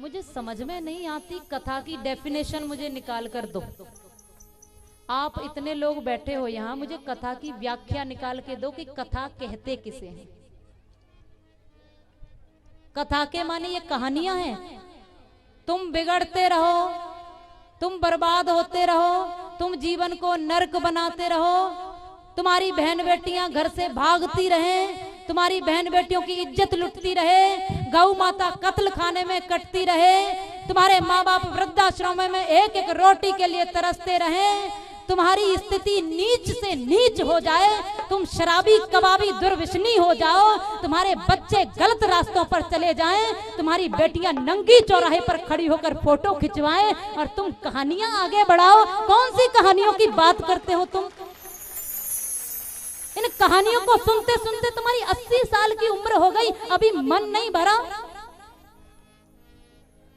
मुझे समझ में नहीं आती कथा की डेफिनेशन मुझे निकाल कर दो। आप इतने लोग बैठे हो यहाँ, मुझे कथा की व्याख्या निकाल के दो कि कथा कहते किसे हैं। कथा के माने ये कहानियां हैं। तुम बिगड़ते रहो, तुम बर्बाद होते रहो, तुम जीवन को नर्क बनाते रहो, तुम्हारी बहन बेटियां घर से भागती रहें, तुम्हारी बहन बेटियों की इज्जत लुटती रहे, गौ माता कत्ल खाने में कटती रहे, तुम्हारे माँ बाप वृद्धाश्रम में एक एक रोटी के लिए तरसते रहें, तुम्हारी स्थिति नीच से नीच हो जाए, तुम शराबी कबाबी दुर्व्यसनी हो जाओ, तुम्हारे बच्चे गलत रास्तों पर चले जाएं, तुम्हारी बेटियां नंगी चौराहे पर खड़ी होकर फोटो खिंचवाएं और तुम कहानियां आगे बढ़ाओ। कौन सी कहानियों की बात करते हो तुम? इन कहानियों को सुनते सुनते तुम्हारी 80 साल की उम्र हो गई, अभी मन नहीं भरा।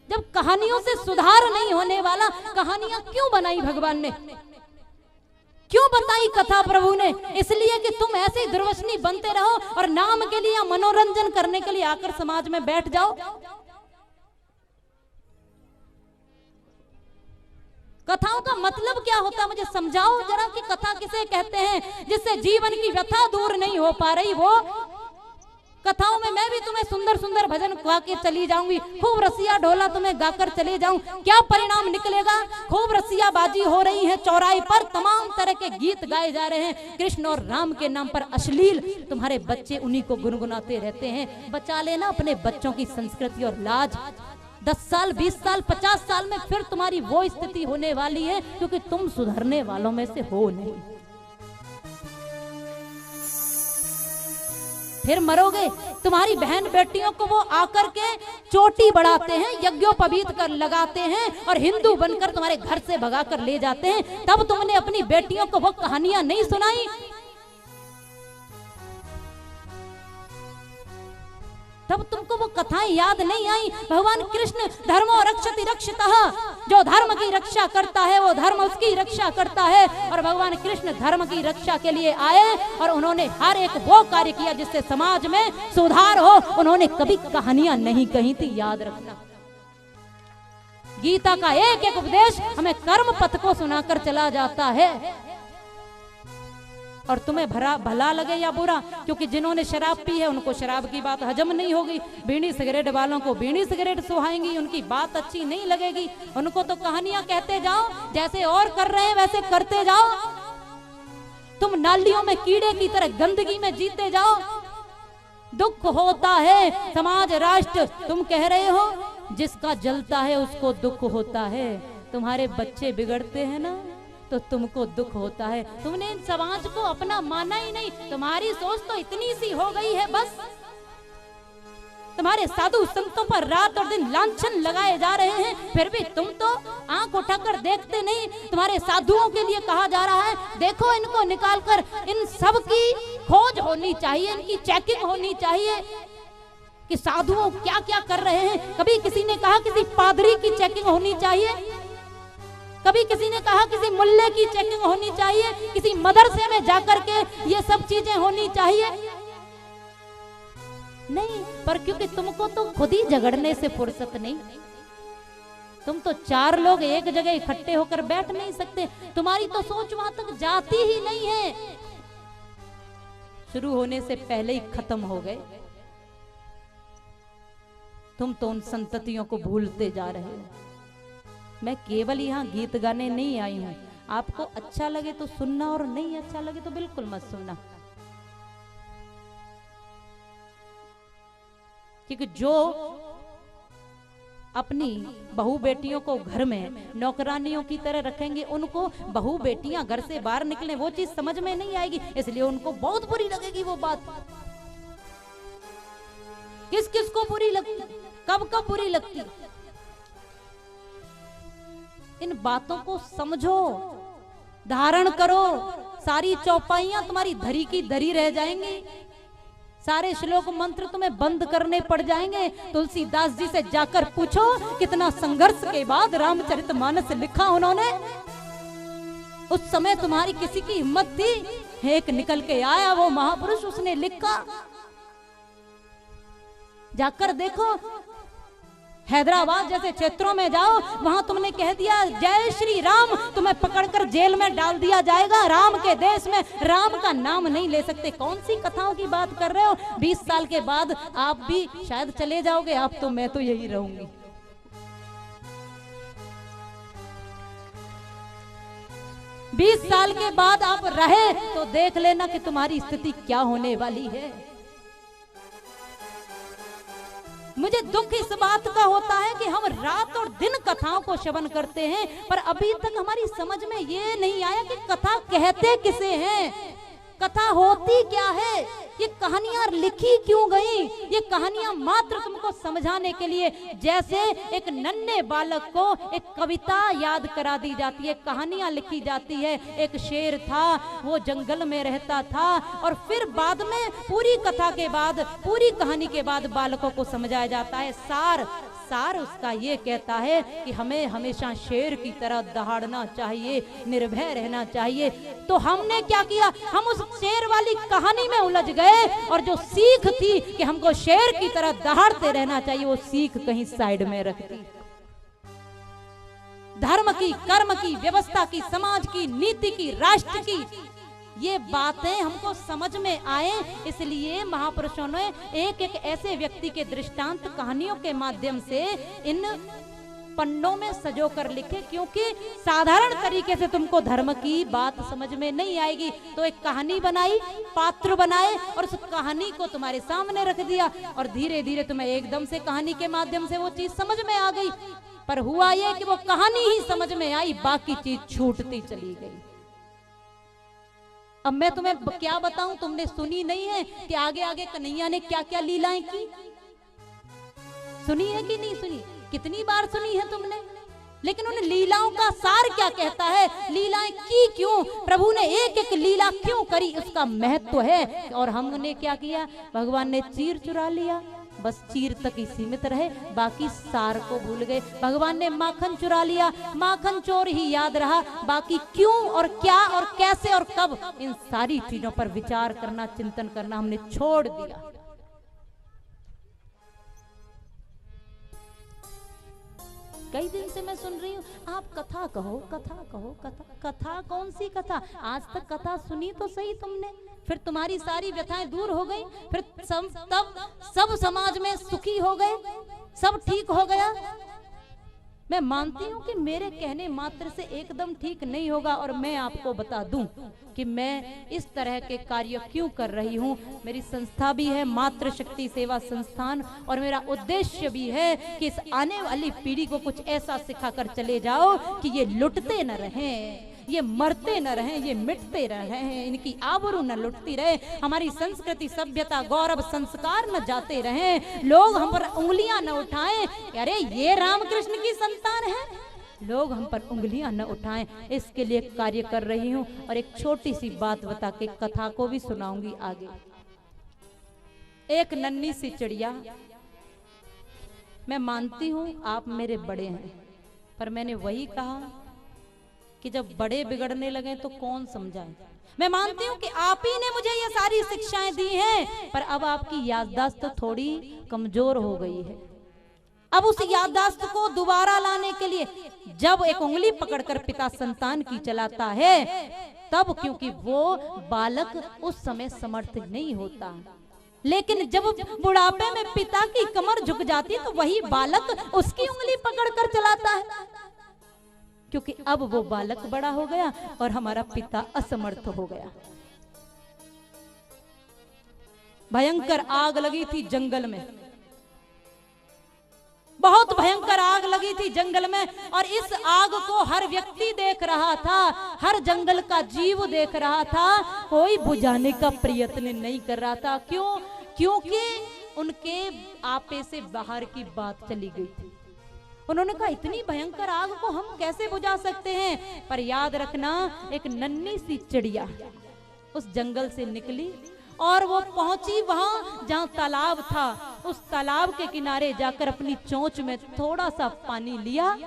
जब कहानियों से सुधार नहीं होने वाला, कहानियां क्यों बनाई भगवान ने, क्यों बताई कथा प्रभु ने? इसलिए कि तुम ऐसे ही दुर्व्यसनी बनते रहो और नाम के लिए, मनोरंजन करने के लिए आकर समाज में बैठ जाओ। कथाओं का मतलब क्या होता है, मुझे समझाओ जरा कि कथा किसे कहते हैं जिससे जीवन की व्यथा दूर नहीं हो पा रही। वो कथाओं में मैं भी तुम्हें सुंदर सुंदर भजन गा के चली जाऊंगी, खूब रसिया ढोला तुम्हें गाकर चले जाऊं, क्या परिणाम निकलेगा? खूब रसिया बाजी हो रही है चौराहे पर, तमाम तरह के गीत गाए जा रहे हैं कृष्ण और राम के नाम पर, अश्लील, तुम्हारे बच्चे उन्हीं को गुनगुनाते रहते हैं। बचा लेना अपने बच्चों की संस्कृति और लाज। 10 साल 20 साल 50 साल में फिर तुम्हारी वो स्थिति होने वाली है, क्योंकि तुम सुधरने वालों में से हो नहीं। फिर मरोगे। तुम्हारी बहन बेटियों को वो आकर के चोटी बढ़ाते हैं, यज्ञोपवीत कर लगाते हैं और हिंदू बनकर तुम्हारे घर से भगा कर ले जाते हैं। तब तुमने अपनी बेटियों को वो कहानियां नहीं सुनाई, तब तुमको वो कथाएं याद नहीं आई। भगवान कृष्ण धर्मो रक्षति रक्षितः, जो धर्म की रक्षा करता है वो धर्म उसकी रक्षा करता है, और भगवान कृष्ण धर्म की रक्षा के लिए आए और उन्होंने हर एक वो कार्य किया जिससे समाज में सुधार हो। उन्होंने कभी कहानियां नहीं कही थी, याद रखना। गीता का एक एक उपदेश हमें कर्म पथ को सुनाकर चला जाता है। और तुम्हें भला लगे या बुरा, क्योंकि जिन्होंने शराब पी है उनको शराब की बात हजम नहीं होगी, बीड़ी सिगरेट वालों को बीड़ी सिगरेट सुहाएंगी, उनकी बात अच्छी नहीं लगेगी। उनको तो कहानियां कहते जाओ, जैसे और कर रहे हैं वैसे करते जाओ। तुम नालियों में कीड़े की तरह गंदगी में जीते जाओ। दुख होता है समाज राष्ट्र, तुम कह रहे हो जिसका जलता है उसको दुख होता है। तुम्हारे बच्चे बिगड़ते हैं ना तो तुमको दुख होता है। तुमने इन समाज को अपना माना ही नहीं। तुम्हारी सोच तो इतनी सी हो गई है, बस तुम्हारे साधु संतों पर रात और दिन लांछन लगाए जा रहे हैं, फिर भी तुम तो आंख उठाकर देखते नहीं। तुम्हारे साधुओं के लिए कहा जा रहा है देखो इनको निकाल कर, इन सब की खोज होनी चाहिए, इनकी चेकिंग होनी चाहिए कि साधुओं क्या क्या कर रहे हैं। कभी किसी ने कहा किसी पादरी की चेकिंग होनी चाहिए, कभी किसी ने कहा किसी मुल्ले की चेकिंग होनी चाहिए, किसी मदरसे में जाकर के ये सब चीजें होनी चाहिए। नहीं, पर क्योंकि तुमको तो खुद ही झगड़ने से फुर्सत नहीं। तुम तो 4 लोग एक जगह इकट्ठे होकर बैठ नहीं सकते। तुम्हारी तो सोच वहां तक जाती ही नहीं है। शुरू होने से पहले ही खत्म हो गए। तुम तो उन संततियों को भूलते जा रहे हो। मैं केवल यहाँ गीत गाने नहीं आई हूं। आपको अच्छा लगे तो सुनना और नहीं अच्छा लगे तो बिल्कुल मत सुनना, क्योंकि जो अपनी बहू बेटियों को घर में नौकरानियों की तरह रखेंगे, उनको बहू बेटियां घर से बाहर निकले वो चीज समझ में नहीं आएगी, इसलिए उनको बहुत बुरी लगेगी वो बात। किस किस को बुरी लगती, कब कब बुरी लगती? इन बातों को समझो, धारण करो। सारी चौपाइयां तुम्हारी धरी की धरी रह जाएंगी, सारे श्लोक मंत्र तुम्हें बंद करने पड़ जाएंगे। तुलसीदास जी से जाकर पूछो कितना संघर्ष के बाद रामचरितमानस लिखा उन्होंने। उस समय तुम्हारी किसी की हिम्मत थी? एक निकल के आया वो महापुरुष, उसने लिखा। जाकर देखो हैदराबाद जैसे क्षेत्रों में जाओ, वहां तुमने कह दिया जय श्री राम, तुम्हें पकड़कर जेल में डाल दिया जाएगा। राम के देश में राम का नाम नहीं ले सकते। कौन सी कथाओं की बात कर रहे हो? 20 साल के बाद आप भी शायद चले जाओगे। आप तो, मैं तो यही रहूंगी। 20 साल के बाद आप रहे तो देख लेना कि तुम्हारी स्थिति क्या होने वाली है। मुझे दुख इस बात का होता है कि हम रात और दिन कथाओं को श्रवण करते हैं, पर अभी तक हमारी समझ में ये नहीं आया कि कथा कहते किसे हैं, कथा होती क्या है, ये कहानियां लिखी क्यों गई। ये कहानियां मात्र तुमको समझाने के लिए, जैसे एक नन्हे बालक को एक कविता याद करा दी जाती है, कहानियां लिखी जाती है। एक शेर था, वो जंगल में रहता था, और फिर बाद में पूरी कथा के बाद, पूरी कहानी के बाद बालकों को समझाया जाता है। सार उसका ये कहता है कि हमें हमेशा शेर की तरह दहाड़ना चाहिए, निर्भय रहना चाहिए। तो हमने क्या किया, हम उस शेर वाली कहानी में उलझ गए, और जो सीख थी कि हमको शेर की तरह दहाड़ते रहना चाहिए, वो सीख कहीं साइड में रख दी। धर्म की, कर्म की, व्यवस्था की, समाज की, नीति की, राष्ट्र की, ये बातें हमको समझ में आए, इसलिए महापुरुषों ने एक एक ऐसे व्यक्ति के दृष्टांत कहानियों के माध्यम से इन पन्नों में सजो कर लिखे, क्योंकि साधारण तरीके से तुमको धर्म की बात समझ में नहीं आएगी। तो एक कहानी बनाई, पात्र बनाए, और उस कहानी को तुम्हारे सामने रख दिया, और धीरे धीरे तुम्हें एकदम से कहानी के माध्यम से वो चीज समझ में आ गई। पर हुआ ये कि वो कहानी ही समझ में आई, बाकी चीज छूटती चली गई। अब मैं तुम्हें क्या बताऊं, तुमने सुनी नहीं है कि आगे आगे कन्हैया ने क्या क्या लीलाएं की? सुनी है कि नहीं सुनी? कितनी बार सुनी है तुमने? लेकिन उन लीलाओं का सार क्या कहता है, लीलाएं की क्यों, प्रभु ने एक एक लीला क्यों करी, उसका महत्व है। और हमने क्या किया, भगवान ने चीर चुरा लिया, बस चीर तक ही सीमित रहे, बाकी सार को भूल गए। भगवान ने माखन चुरा लिया, माखन चोर ही याद रहा, बाकी क्यों और क्या और कैसे और कब, इन सारी चीजों पर विचार करना, चिंतन करना हमने छोड़ दिया। कई दिन से मैं सुन रही हूँ, आप कथा कहो, कथा कहो, कथा कौन सी कथा? आज तक कथा सुनी तो सही तुमने, फिर तुम्हारी सारी व्यथाएं दूर हो गई, फिर सब समाज में सुखी हो गए, सब ठीक हो गया। मैं मानती हूँ कि मेरे कहने मात्र से एकदम ठीक नहीं होगा, और मैं आपको बता दूं कि मैं इस तरह के कार्य क्यों कर रही हूँ। मेरी संस्था भी है मातृ शक्ति सेवा संस्थान, और मेरा उद्देश्य भी है कि इस आने वाली पीढ़ी को कुछ ऐसा सिखाकर चले जाओ कि ये लुटते न रहें, ये मरते न रहें, ये मिटते रहें, इनकी आबरू न लुटती रहे, हमारी संस्कृति, सभ्यता, गौरव, संस्कार न जाते रहें, लोग हम पर उंगलियां न उठाएं, अरे ये रामकृष्ण की संतान है, लोग हम पर उंगलियां न उठाएं। इसके लिए कार्य कर रही हूँ। और एक छोटी सी बात बता के कथा को भी सुनाऊंगी आगे। एक नन्ही सी चिड़िया, मैं मानती हूँ आप मेरे बड़े हैं, पर मैंने वही कहा कि जब बड़े बिगड़ने लगे तो कौन समझाए। मैं मानती हूँ कि आप ही ने मुझे ये सारी शिक्षाएं दी हैं, पर अब आपकी याददाश्त तो थोड़ी कमजोर हो गई है। अब उस याददाश्त को दोबारा लाने के लिए, जब एक उंगली पकड़कर पिता संतान की चलाता है तब, क्योंकि वो बालक उस समय समर्थ नहीं होता, लेकिन जब बुढ़ापे में पिता की कमर झुक जाती तो वही बालक उसकी उंगली पकड़कर चलाता है, क्योंकि अब वो बालक बड़ा हो गया और हमारा पिता असमर्थ हो गया। भयंकर आग लगी थी जंगल में, बहुत भयंकर आग लगी थी जंगल में, और इस आग को हर व्यक्ति देख रहा था, हर जंगल का जीव देख रहा था, कोई बुझाने का प्रयत्न नहीं कर रहा था। क्यों? क्योंकि उनके आपे से बाहर की बात चली गई थी। उन्होंने कहा इतनी भयंकर आग को हम कैसे बुझा सकते हैं? पर याद रखना, एक नन्ही सी चिड़िया उस जंगल से निकली और वो पहुंची वहां जहां तालाब था। उस तालाब के किनारे जाकर अपनी चोंच में थोड़ा सा पानी लिया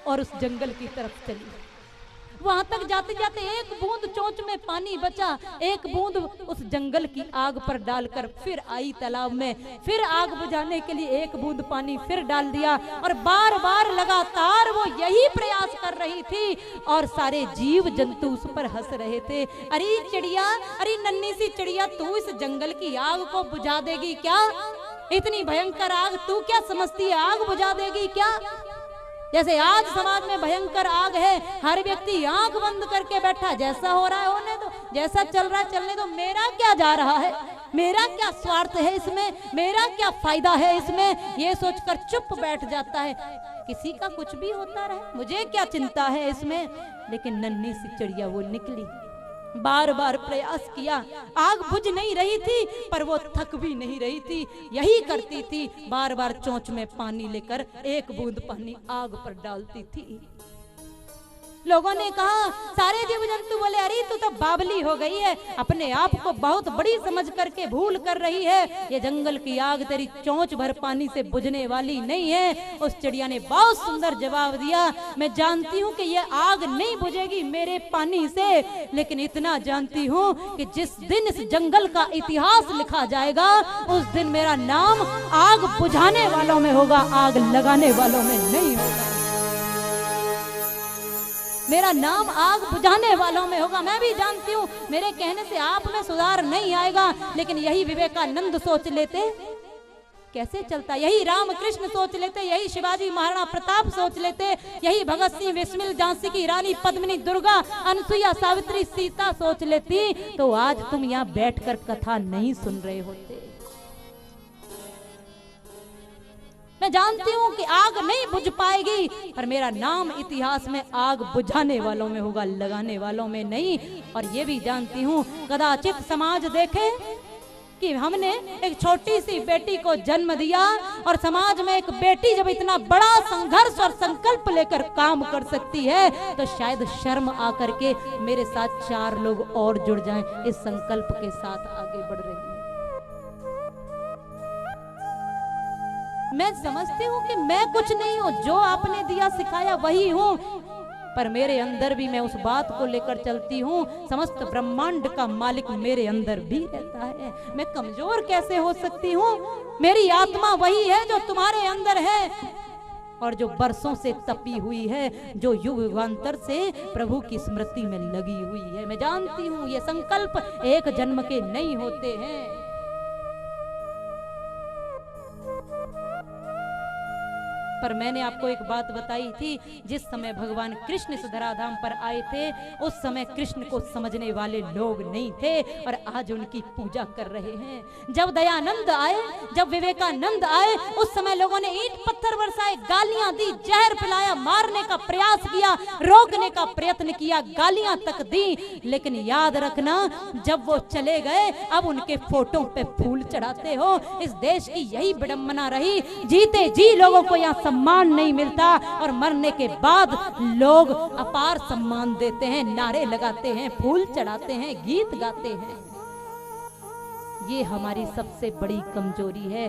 और उस जंगल की तरफ चली। वहां तक जाते जाते एक बूंद चोंच में पानी बचा, एक बूंद उस जंगल की आग पर डालकर फिर आई तालाब में, फिर आग बुझाने के लिए एक बूंद पानी फिर डाल दिया, और बार बार लगातार वो यही प्रयास कर रही थी और सारे जीव जंतु उस पर हंस रहे थे। अरे चिड़िया, अरे नन्ही सी चिड़िया, तू इस जंगल की आग को बुझा देगी क्या? इतनी भयंकर आग तू क्या समझती है, आग बुझा देगी क्या? जैसे आज समाज में भयंकर आग है, हर व्यक्ति आंख बंद करके बैठा, जैसा हो रहा है होने दो, जैसा चल रहा है चलने दो, मेरा क्या जा रहा है, मेरा क्या स्वार्थ है इसमें, मेरा क्या फायदा है इसमें, ये सोचकर चुप बैठ जाता है। किसी का कुछ भी होता रहे, मुझे क्या चिंता है इसमें। लेकिन नन्ही सी चिड़िया वो निकली, बार बार प्रयास किया, आग बुझ नहीं रही थी पर वो थक भी नहीं रही थी, यही करती थी, बार बार चोंच में पानी लेकर एक बूंद पानी आग पर डालती थी। लोगों ने कहा, सारे जीव जंतु बोले, अरे तू तो बावली हो गई है, अपने आप को बहुत बड़ी समझ करके भूल कर रही है, ये जंगल की आग तेरी चोंच भर पानी से बुझने वाली नहीं है। उस चिड़िया ने बहुत सुंदर जवाब दिया, मैं जानती हूँ कि ये आग नहीं बुझेगी मेरे पानी से, लेकिन इतना जानती हूँ कि जिस दिन इस जंगल का इतिहास लिखा जाएगा उस दिन मेरा नाम आग बुझाने वालों में होगा, आग लगाने वालों में नहीं होगा। मेरा नाम आग बुझाने वालों में होगा। मैं भी जानती हूँ मेरे कहने से आप में सुधार नहीं आएगा, लेकिन यही विवेकानंद सोच लेते कैसे चलता, यही रामकृष्ण सोच लेते, यही शिवाजी महाराणा प्रताप सोच लेते, यही भगत सिंह, बिस्मिल, झांसी की रानी पद्मिनी, दुर्गा, अनसुईया, सावित्री, सीता सोच लेती तो आज तुम यहाँ बैठकर कथा नहीं सुन रहे होते। मैं जानती हूँ कि आग नहीं बुझ पाएगी, पर मेरा नाम इतिहास में आग बुझाने वालों में होगा, लगाने वालों में नहीं। और ये भी जानती हूँ, कदाचित समाज देखे कि हमने एक छोटी सी बेटी को जन्म दिया, और समाज में एक बेटी जब इतना बड़ा संघर्ष और संकल्प लेकर काम कर सकती है तो शायद शर्म आकर के मेरे साथ 4 लोग और जुड़ जाएं, इस संकल्प के साथ आगे बढ़ रही है। मैं समझती हूँ कि मैं कुछ नहीं हूँ, जो आपने दिया सिखाया वही हूँ, पर मेरे अंदर भी मैं उस बात को लेकर चलती हूँ, समस्त ब्रह्मांड का मालिक मेरे अंदर भी रहता है। मैं कमजोर कैसे हो सकती हूँ? मेरी आत्मा वही है जो तुम्हारे अंदर है और जो बरसों से तपी हुई है, जो युग युगांतर से प्रभु की स्मृति में लगी हुई है। मैं जानती हूँ ये संकल्प एक जन्म के नहीं होते हैं। पर मैंने आपको एक बात बताई थी, जिस समय भगवान कृष्ण इस धराधाम पर आए थे उस समय कृष्ण को समझने वाले लोग नहीं थे और आज उनकी पूजा कर रहे हैं। जब दयानंद आए, जब विवेकानंद आए, उस समय लोगों ने ईंट पत्थर बरसाए, गालियां दी, जहर पिलाया, मारने का प्रयास किया, रोकने का प्रयत्न किया, गालियां तक दी। लेकिन याद रखना, जब वो चले गए अब उनके फोटो पे फूल चढ़ाते हो। इस देश की यही विडंबना रही, जीते जी लोगों को यहाँ सम्मान नहीं मिलता और मरने के बाद लोग अपार सम्मान देते हैं, नारे लगाते हैं, फूल चढ़ाते हैं, गीत गाते हैं। ये हमारी सबसे बड़ी कमजोरी है।